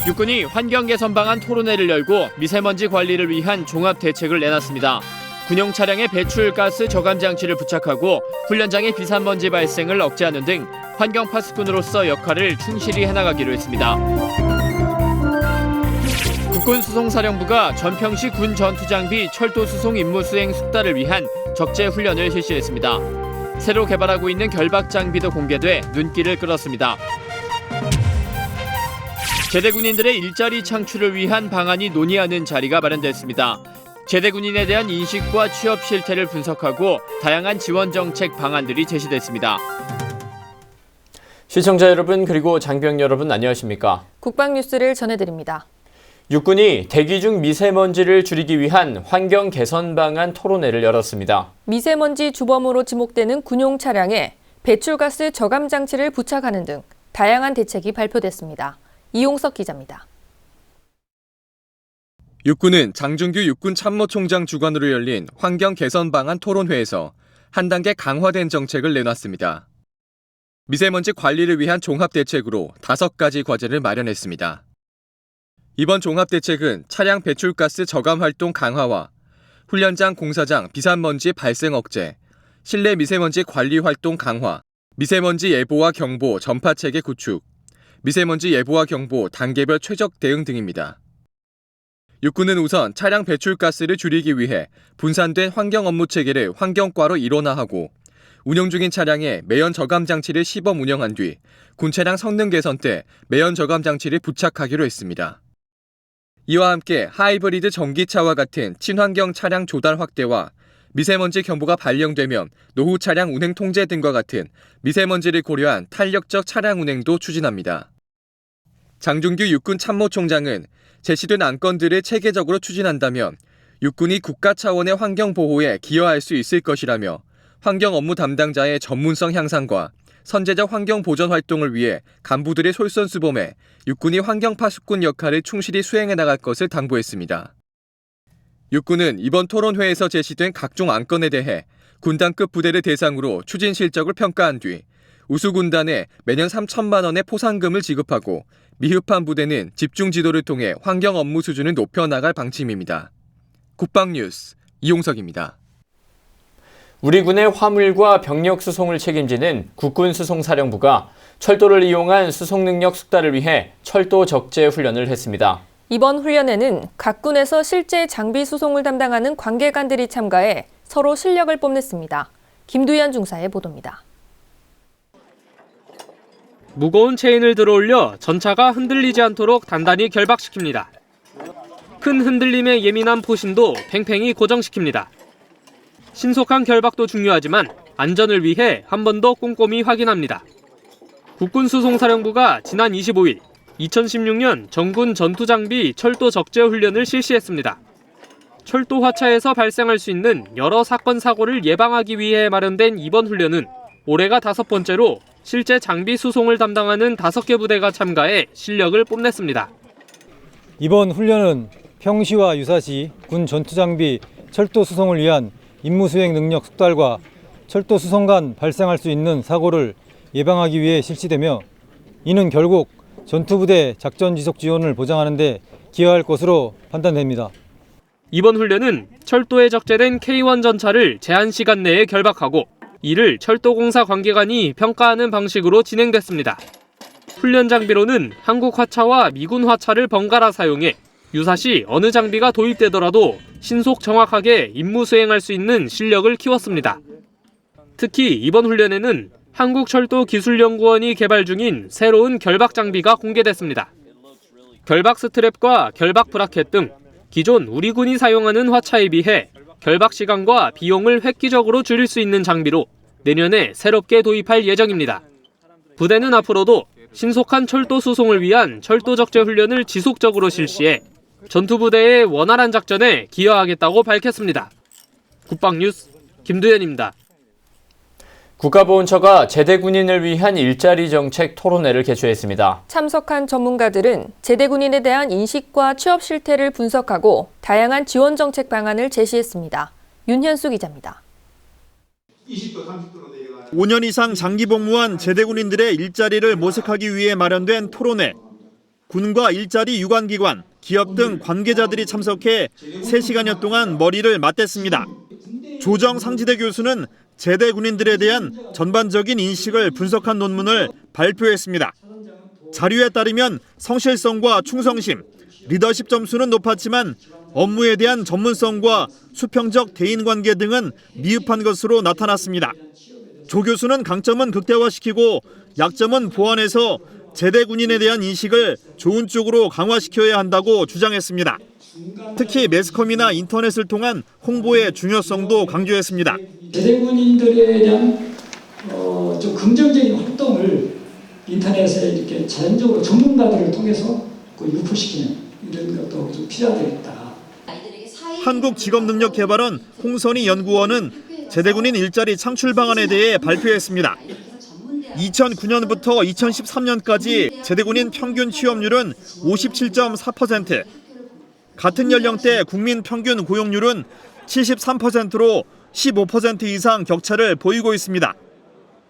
육군이 환경 개선 방안 토론회를 열고 미세먼지 관리를 위한 종합 대책을 내놨습니다. 군용 차량에 배출가스 저감 장치를 부착하고 훈련장의 비산먼지 발생을 억제하는 등 환경 파수꾼으로서 역할을 충실히 해나가기로 했습니다. 국군수송사령부가 전평시 군 전투장비 철도수송 임무수행 숙달을 위한 적재훈련을 실시했습니다. 새로 개발하고 있는 결박장비도 공개돼 눈길을 끌었습니다. 제대군인들의 일자리 창출을 위한 방안이 논의하는 자리가 마련됐습니다. 제대군인에 대한 인식과 취업 실태를 분석하고 다양한 지원 정책 방안들이 제시됐습니다. 시청자 여러분 그리고 장병 여러분 안녕하십니까? 국방뉴스를 전해드립니다. 육군이 대기 중 미세먼지를 줄이기 위한 환경 개선 방안 토론회를 열었습니다. 미세먼지 주범으로 지목되는 군용 차량에 배출가스 저감 장치를 부착하는 등 다양한 대책이 발표됐습니다. 이용석 기자입니다. 육군은 장준규 육군 참모총장 주관으로 열린 환경 개선 방안 토론회에서 한 단계 강화된 정책을 내놨습니다. 미세먼지 관리를 위한 종합대책으로 5가지 과제를 마련했습니다. 이번 종합대책은 차량 배출가스 저감 활동 강화와 훈련장 공사장 비산먼지 발생 억제, 실내 미세먼지 관리 활동 강화, 미세먼지 예보와 경보 전파체계 구축, 미세먼지 예보와 경보 단계별 최적 대응 등입니다. 육군은 우선 차량 배출가스를 줄이기 위해 분산된 환경 업무 체계를 환경과로 일원화하고 운영 중인 차량에 매연 저감 장치를 시범 운영한 뒤 군차량 성능 개선 때 매연 저감 장치를 부착하기로 했습니다. 이와 함께 하이브리드 전기차와 같은 친환경 차량 조달 확대와 미세먼지 경보가 발령되면 노후 차량 운행 통제 등과 같은 미세먼지를 고려한 탄력적 차량 운행도 추진합니다. 장준규 육군 참모총장은 제시된 안건들을 체계적으로 추진한다면 육군이 국가 차원의 환경 보호에 기여할 수 있을 것이라며 환경 업무 담당자의 전문성 향상과 선제적 환경 보전 활동을 위해 간부들의 솔선수범해 육군이 환경 파수꾼 역할을 충실히 수행해 나갈 것을 당부했습니다. 육군은 이번 토론회에서 제시된 각종 안건에 대해 군단급 부대를 대상으로 추진 실적을 평가한 뒤 우수군단에 매년 3천만 원의 포상금을 지급하고 미흡한 부대는 집중 지도를 통해 환경 업무 수준을 높여나갈 방침입니다. 국방뉴스 이용석입니다. 우리 군의 화물과 병력 수송을 책임지는 국군수송사령부가 철도를 이용한 수송 능력 숙달을 위해 철도 적재 훈련을 했습니다. 이번 훈련에는 각 군에서 실제 장비 수송을 담당하는 관계관들이 참가해 서로 실력을 뽐냈습니다. 김두현 중사의 보도입니다. 무거운 체인을 들어올려 전차가 흔들리지 않도록 단단히 결박시킵니다. 큰 흔들림에 예민한 포신도 팽팽히 고정시킵니다. 신속한 결박도 중요하지만 안전을 위해 한 번 더 꼼꼼히 확인합니다. 국군수송사령부가 지난 25일 2016년 정군 전투장비 철도 적재 훈련을 실시했습니다. 철도 화차에서 발생할 수 있는 여러 사건 사고를 예방하기 위해 마련된 이번 훈련은 올해가 5번째로 실제 장비 수송을 담당하는 5개 부대가 참가해 실력을 뽐냈습니다. 이번 훈련은 평시와 유사시 군 전투장비 철도 수송을 위한 임무 수행 능력 숙달과 철도 수송 간 발생할 수 있는 사고를 예방하기 위해 실시되며 이는 결국 전투부대 작전 지속 지원을 보장하는 데 기여할 것으로 판단됩니다. 이번 훈련은 철도에 적재된 K1 전차를 제한 시간 내에 결박하고 이를 철도공사 관계관이 평가하는 방식으로 진행됐습니다. 훈련 장비로는 한국 화차와 미군 화차를 번갈아 사용해 유사시 어느 장비가 도입되더라도 신속 정확하게 임무 수행할 수 있는 실력을 키웠습니다. 특히 이번 훈련에는 한국철도기술연구원이 개발 중인 새로운 결박 장비가 공개됐습니다. 결박 스트랩과 결박 브라켓 등 기존 우리 군이 사용하는 화차에 비해 결박 시간과 비용을 획기적으로 줄일 수 있는 장비로 내년에 새롭게 도입할 예정입니다. 부대는 앞으로도 신속한 철도 수송을 위한 철도 적재 훈련을 지속적으로 실시해 전투부대의 원활한 작전에 기여하겠다고 밝혔습니다. 국방뉴스 김두현입니다. 국가보훈처가 제대 군인을 위한 일자리 정책 토론회를 개최했습니다. 참석한 전문가들은 제대 군인에 대한 인식과 취업 실태를 분석하고 다양한 지원 정책 방안을 제시했습니다. 윤현수 기자입니다. 5년 이상 장기 복무한 제대 군인들의 일자리를 모색하기 위해 마련된 토론회. 군과 일자리 유관기관, 기업 등 관계자들이 참석해 3시간여 동안 머리를 맞댔습니다. 조정 상지대 교수는 제대 군인들에 대한 전반적인 인식을 분석한 논문을 발표했습니다. 자료에 따르면 성실성과 충성심, 리더십 점수는 높았지만 업무에 대한 전문성과 수평적 대인관계 등은 미흡한 것으로 나타났습니다. 조 교수는 강점은 극대화시키고 약점은 보완해서 제대 군인에 대한 인식을 좋은 쪽으로 강화시켜야 한다고 주장했습니다. 특히 매스컴이나 인터넷을 통한 홍보의 중요성도 강조했습니다. 제대 군인들에 대한 좀 긍정적인 활동을 인터넷에 이렇게 자연적으로 전문가들을 통해서 유포시키는 이런 것도 좀 필요하겠다. 한국직업능력개발원 홍선희 연구원은 제대군인 일자리 창출 방안에 대해 발표했습니다. 2009년부터 2013년까지 제대군인 평균 취업률은 57.4%, 같은 연령대 국민 평균 고용률은 73%로 15% 이상 격차를 보이고 있습니다.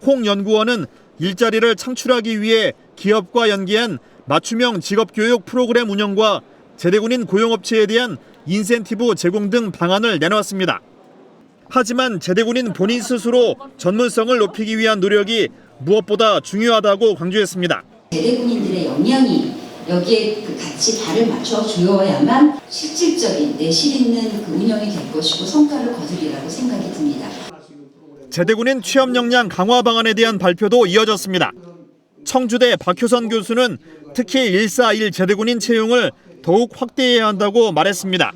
홍 연구원은 일자리를 창출하기 위해 기업과 연계한 맞춤형 직업교육 프로그램 운영과 제대군인 고용업체에 대한 인센티브 제공 등 방안을 내놓았습니다. 하지만 제대군인 본인 스스로 전문성을 높이기 위한 노력이 무엇보다 중요하다고 강조했습니다. 제대군인들의 역량이 여기에 같이 발을 맞춰 주어야만 실질적인 내실 있는 운영이 될 것이고 성과를 거두리라고 생각이 듭니다. 제대군인 취업 역량 강화 방안에 대한 발표도 이어졌습니다. 청주대 박효선 교수는 특히 141 제대군인 채용을 더욱 확대해야 한다고 말했습니다.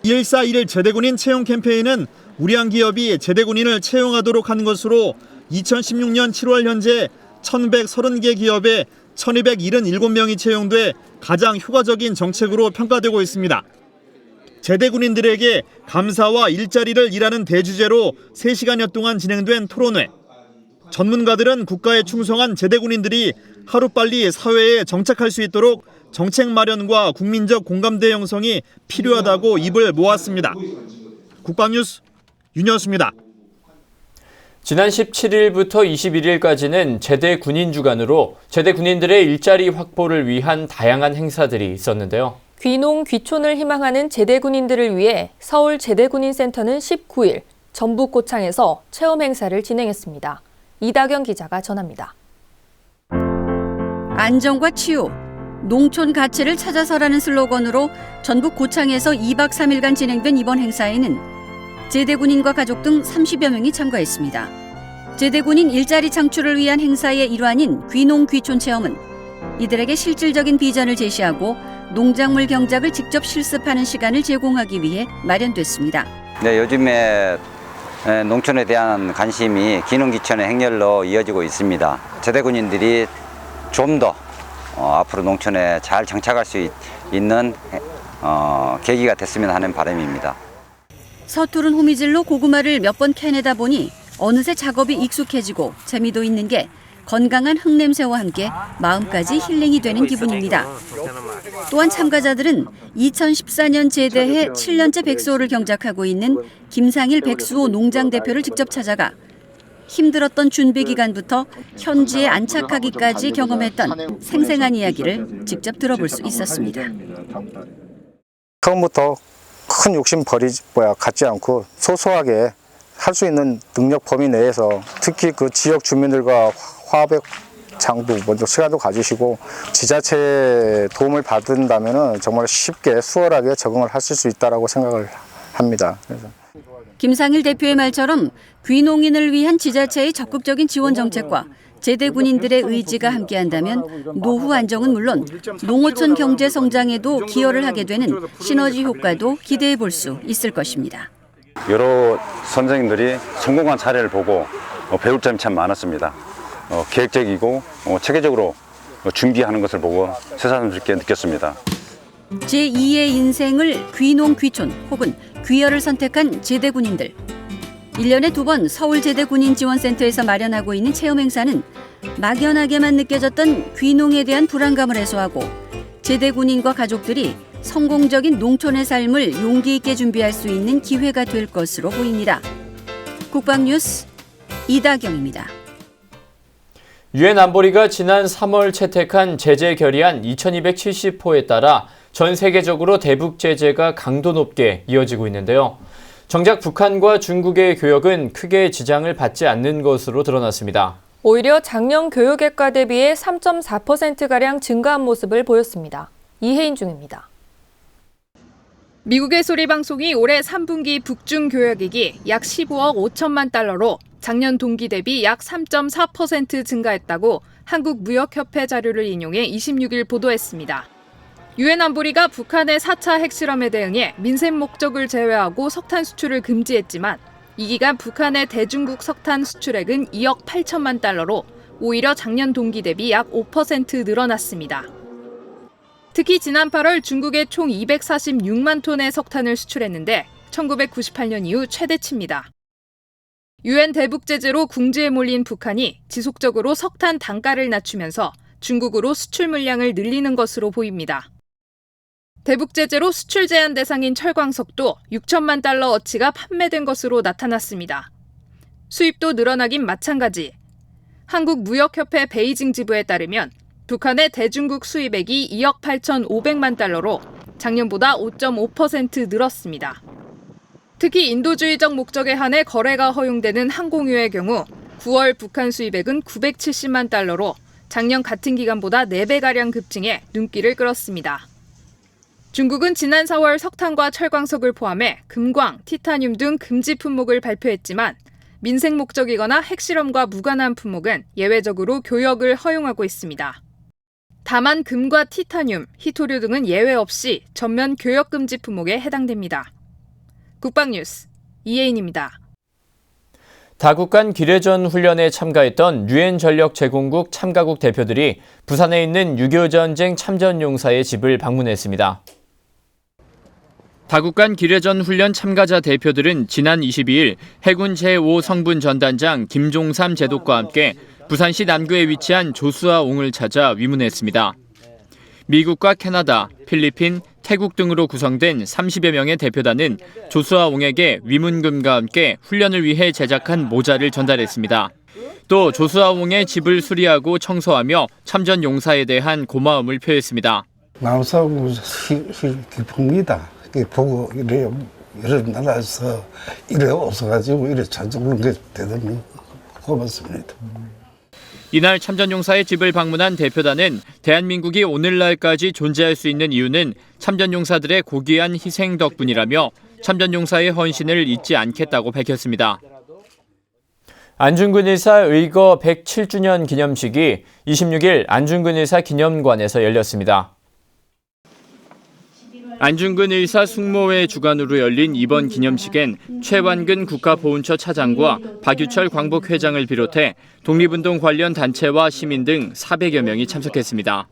141 제대군인 채용 캠페인은 우리한 기업이 제대군인을 채용하도록 한 것으로 2016년 7월 현재 1,130개 기업에 1,277명이 채용돼 가장 효과적인 정책으로 평가되고 있습니다. 제대군인들에게 감사와 일자리를 일하는 대주제로 3시간여 동안 진행된 토론회. 전문가들은 국가에 충성한 제대군인들이 하루빨리 사회에 정착할 수 있도록 정책 마련과 국민적 공감대 형성이 필요하다고 입을 모았습니다. 국방뉴스 윤현수입니다. 지난 17일부터 21일까지는 제대 군인 주간으로 제대 군인들의 일자리 확보를 위한 다양한 행사들이 있었는데요. 귀농 귀촌을 희망하는 제대 군인들을 위해 서울 제대군인센터는 19일 전북 고창에서 체험 행사를 진행했습니다. 이다경 기자가 전합니다. 안정과 치유, 농촌 가치를 찾아서라는 슬로건으로 전북 고창에서 2박 3일간 진행된 이번 행사에는 제대군인과 가족 등 30여 명이 참가했습니다. 제대군인 일자리 창출을 위한 행사의 일환인 귀농 귀촌 체험은 이들에게 실질적인 비전을 제시하고 농작물 경작을 직접 실습하는 시간을 제공하기 위해 마련됐습니다. 네, 요즘에 농촌에 대한 관심이 귀농 귀촌의 행렬로 이어지고 있습니다. 제대군인들이 좀 더 앞으로 농촌에 잘 정착할 수 있는 계기가 됐으면 하는 바람입니다. 서투른 호미질로 고구마를 몇 번 캐내다 보니 어느새 작업이 익숙해지고 재미도 있는 게 건강한 흙냄새와 함께 마음까지 힐링이 되는 기분입니다. 또한 참가자들은 2014년 제대해 7년째 백수호를 경작하고 있는 김상일 백수호 농장 대표를 직접 찾아가 힘들었던 준비 기간부터 현지에 안착하기까지 경험했던 생생한 이야기를 직접 들어볼 수 있었습니다. 처음부터 큰 욕심 갖지 않고 소소하게 할 수 있는 능력 범위 내에서 특히 그 지역 주민들과 화합의 장도 먼저 시간도 가지시고 지자체의 도움을 받는다면 정말 쉽게 수월하게 적응을 하실 수 있다고 생각을 합니다. 그래서. 김상일 대표의 말처럼 귀농인을 위한 지자체의 적극적인 지원 정책과 제대 군인들의 의지가 함께한다면 노후 안정은 물론 농어촌 경제 성장에도 기여를 하게 되는 시너지 효과도 기대해 볼 수 있을 것입니다. 여러 선생님들이 성공한 사례를 보고 배울 점이 참 많았습니다. 계획적이고 체계적으로 준비하는 것을 보고 새삼스럽게 느꼈습니다. 제2의 인생을 귀농 귀촌 혹은 귀여를 선택한 제대 군인들. 1년에 2번 서울제대군인지원센터에서 마련하고 있는 체험 행사는 막연하게만 느껴졌던 귀농에 대한 불안감을 해소하고 제대군인과 가족들이 성공적인 농촌의 삶을 용기 있게 준비할 수 있는 기회가 될 것으로 보입니다. 국방뉴스 이다경입니다. 유엔 안보리가 지난 3월 채택한 제재 결의안 2270호에 따라 전 세계적으로 대북 제재가 강도 높게 이어지고 있는데요. 정작 북한과 중국의 교역은 크게 지장을 받지 않는 것으로 드러났습니다. 오히려 작년 교역액과 대비해 3.4%가량 증가한 모습을 보였습니다. 이혜인 중입니다. 미국의 소리방송이 올해 3분기 북중 교역액이 약 15억 5천만 달러로 작년 동기 대비 약 3.4% 증가했다고 한국무역협회 자료를 인용해 26일 보도했습니다. 유엔 안보리가 북한의 4차 핵실험에 대응해 민생 목적을 제외하고 석탄 수출을 금지했지만 이 기간 북한의 대중국 석탄 수출액은 2억 8천만 달러로 오히려 작년 동기 대비 약 5% 늘어났습니다. 특히 지난 8월 중국에 총 246만 톤의 석탄을 수출했는데 1998년 이후 최대치입니다. 유엔 대북 제재로 궁지에 몰린 북한이 지속적으로 석탄 단가를 낮추면서 중국으로 수출 물량을 늘리는 것으로 보입니다. 대북 제재로 수출 제한 대상인 철광석도 6천만 달러 어치가 판매된 것으로 나타났습니다. 수입도 늘어나긴 마찬가지. 한국무역협회 베이징 지부에 따르면 북한의 대중국 수입액이 2억 8,500만 달러로 작년보다 5.5% 늘었습니다. 특히 인도주의적 목적에 한해 거래가 허용되는 항공유의 경우 9월 북한 수입액은 970만 달러로 작년 같은 기간보다 4배가량 급증해 눈길을 끌었습니다. 중국은 지난 4월 석탄과 철광석을 포함해 금광, 티타늄 등 금지 품목을 발표했지만 민생 목적이거나 핵실험과 무관한 품목은 예외적으로 교역을 허용하고 있습니다. 다만 금과 티타늄, 희토류 등은 예외 없이 전면 교역 금지 품목에 해당됩니다. 국방뉴스 이혜인입니다. 다국 간 기뢰전 훈련에 참가했던 유엔 전력 제공국 참가국 대표들이 부산에 있는 6.25 전쟁 참전용사의 집을 방문했습니다. 다국 간 기뢰전 훈련 참가자 대표들은 지난 22일 해군 제5성분 전단장 김종삼 제독과 함께 부산시 남구에 위치한 조수아옹을 찾아 위문했습니다. 미국과 캐나다, 필리핀, 태국 등으로 구성된 30여 명의 대표단은 조수아옹에게 위문금과 함께 훈련을 위해 제작한 모자를 전달했습니다. 또 조수아옹의 집을 수리하고 청소하며 참전 용사에 대한 고마움을 표했습니다. 남사고 기쁩니다. 보고 이런 나라에서 이래 없어가지고 이래 찾아오는 게 대단히 고맙습니다. 이날 참전용사의 집을 방문한 대표단은 대한민국이 오늘날까지 존재할 수 있는 이유는 참전용사들의 고귀한 희생 덕분이라며 참전용사의 헌신을 잊지 않겠다고 밝혔습니다. 안중근 의사 의거 107주년 기념식이 26일 안중근 의사 기념관에서 열렸습니다. 안중근 의사 숙모회 주관으로 열린 이번 기념식엔 최완근 국가보훈처 차장과 박유철 광복회장을 비롯해 독립운동 관련 단체와 시민 등 400여 명이 참석했습니다.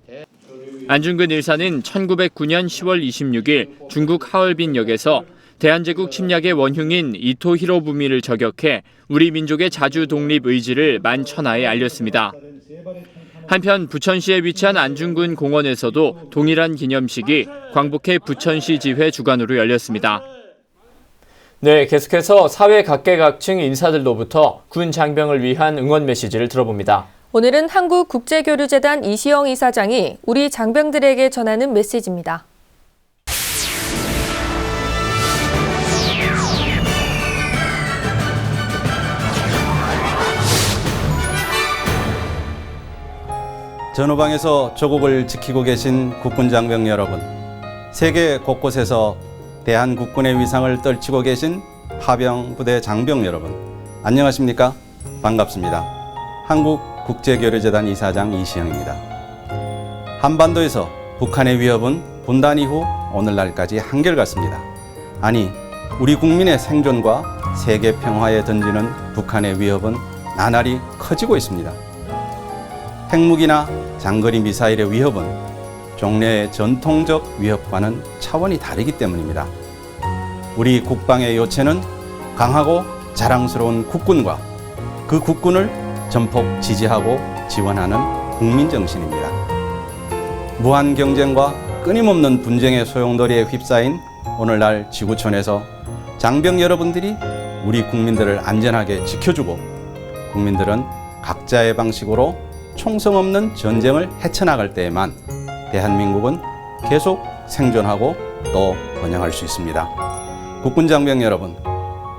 안중근 의사는 1909년 10월 26일 중국 하얼빈역에서 대한제국 침략의 원흉인 이토 히로부미를 저격해 우리 민족의 자주 독립 의지를 만천하에 알렸습니다. 한편 부천시에 위치한 안중근 공원에서도 동일한 기념식이 광복회 부천시 지회 주관으로 열렸습니다. 네, 계속해서 사회 각계각층 인사들로부터 군 장병을 위한 응원 메시지를 들어봅니다. 오늘은 한국국제교류재단 이시영 이사장이 우리 장병들에게 전하는 메시지입니다. 전후방에서 조국을 지키고 계신 국군 장병 여러분, 세계 곳곳에서 대한국군의 위상을 떨치고 계신 하병부대 장병 여러분, 안녕하십니까? 반갑습니다. 한국국제교류재단 이사장 이시영입니다. 한반도에서 북한의 위협은 분단 이후 오늘날까지 한결같습니다. 아니, 우리 국민의 생존과 세계 평화에 던지는 북한의 위협은 나날이 커지고 있습니다. 핵무기나 장거리 미사일의 위협은 종래의 전통적 위협과는 차원이 다르기 때문입니다. 우리 국방의 요체는 강하고 자랑스러운 국군과 그 국군을 전폭 지지하고 지원하는 국민정신입니다. 무한 경쟁과 끊임없는 분쟁의 소용돌이에 휩싸인 오늘날 지구촌에서 장병 여러분들이 우리 국민들을 안전하게 지켜주고 국민들은 각자의 방식으로 총성 없는 전쟁을 헤쳐나갈 때에만 대한민국은 계속 생존하고 또 번영할 수 있습니다. 국군 장병 여러분,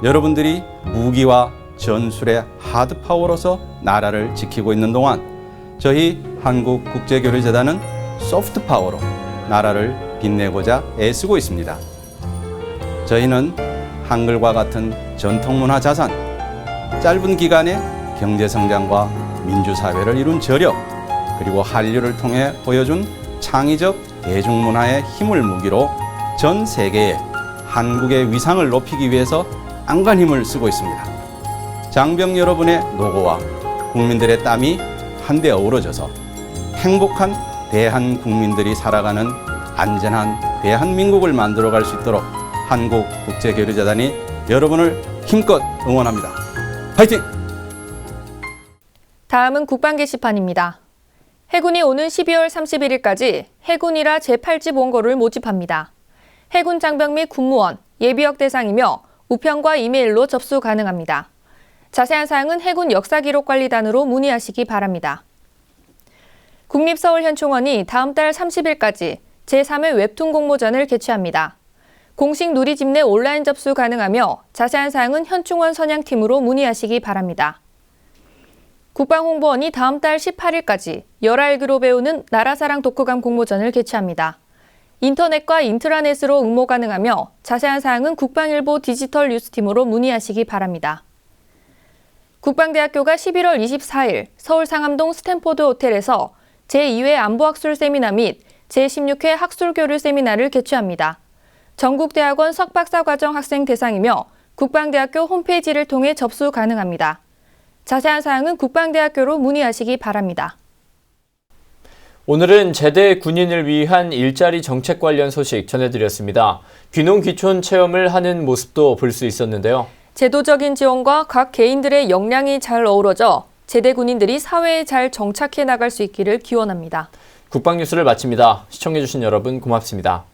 여러분들이 무기와 전술의 하드파워로서 나라를 지키고 있는 동안 저희 한국국제교류재단은 소프트파워로 나라를 빛내고자 애쓰고 있습니다. 저희는 한글과 같은 전통문화 자산, 짧은 기간에 경제성장과 민주사회를 이룬 저력, 그리고 한류를 통해 보여준 창의적 대중문화의 힘을 무기로 전 세계에 한국의 위상을 높이기 위해서 안간 힘을 쓰고 있습니다. 장병 여러분의 노고와 국민들의 땀이 한데 어우러져서 행복한 대한국민들이 살아가는 안전한 대한민국을 만들어갈 수 있도록 한국국제교류재단이 여러분을 힘껏 응원합니다. 파이팅! 다음은 국방 게시판입니다. 해군이 오는 12월 31일까지 해군이라 제8집 원고를 모집합니다. 해군 장병 및 군무원, 예비역 대상이며 우편과 이메일로 접수 가능합니다. 자세한 사항은 해군 역사기록관리단으로 문의하시기 바랍니다. 국립서울현충원이 다음 달 30일까지 제3회 웹툰 공모전을 개최합니다. 공식 누리집 내 온라인 접수 가능하며 자세한 사항은 현충원 선양팀으로 문의하시기 바랍니다. 국방홍보원이 다음 달 18일까지 열알기로 배우는 나라사랑 독후감 공모전을 개최합니다. 인터넷과 인트라넷으로 응모 가능하며 자세한 사항은 국방일보 디지털 뉴스팀으로 문의하시기 바랍니다. 국방대학교가 11월 24일 서울 상암동 스탠포드 호텔에서 제2회 안보학술 세미나 및 제16회 학술교류 세미나를 개최합니다. 전국대학원 석박사과정 학생 대상이며 국방대학교 홈페이지를 통해 접수 가능합니다. 자세한 사항은 국방대학교로 문의하시기 바랍니다. 오늘은 제대 군인을 위한 일자리 정책 관련 소식 전해드렸습니다. 귀농귀촌 체험을 하는 모습도 볼 수 있었는데요. 제도적인 지원과 각 개인들의 역량이 잘 어우러져 제대 군인들이 사회에 잘 정착해 나갈 수 있기를 기원합니다. 국방뉴스를 마칩니다. 시청해주신 여러분 고맙습니다.